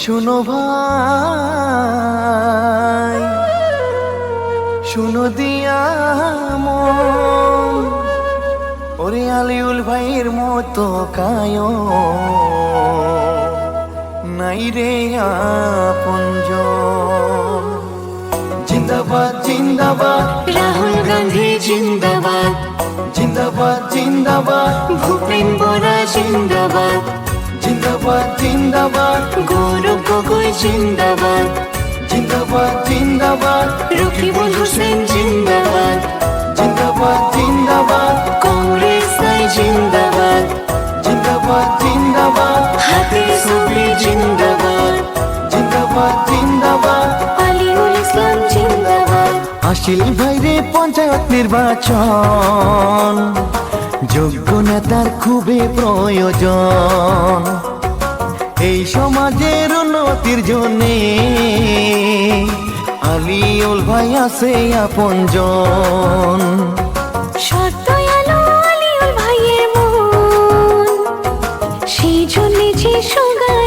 শুনো ভাই, শুনো দিয়া মন, ওরে আলিউল ভাইয়ের মতো কায়ো নাই রে আপনজন। জিন্দাবাদ জিন্দাবাদ রাহুল গান্ধী জিন্দাবাদ, জিন্দাবাদ জিন্দাবাদ ভূপেন বরা জিন্দাবাদ, জিন্দাবাদ জিন্দাবাদ গৌরব গগৈ জিন্দাবাদ, জিন্দাবাদ জিন্দাবাদ রকিবুল হোসেন জিন্দাবাদ, জিন্দাবাদ জিন্দাবাদ কংগ্রেস নাই জিন্দাবাদ, জিন্দাবাদ জিন্দাবাদ হাফিজ সবরি জিন্দাবাদ, জিন্দাবাদ জিন্দাবাদ আলিউল ইসলাম জিন্দাবাদ। আসিল ভাইরে পঞ্চায়েত নির্বাচন, যোগ্য নেতার খুবই প্রয়োজন। এই সমাজের উন্নতির জন্যে আলিউল ভাই আছে আপনজন। সদয়ালু আলিউল ভাইয়ের মন, সেই জন্যে যে সুগার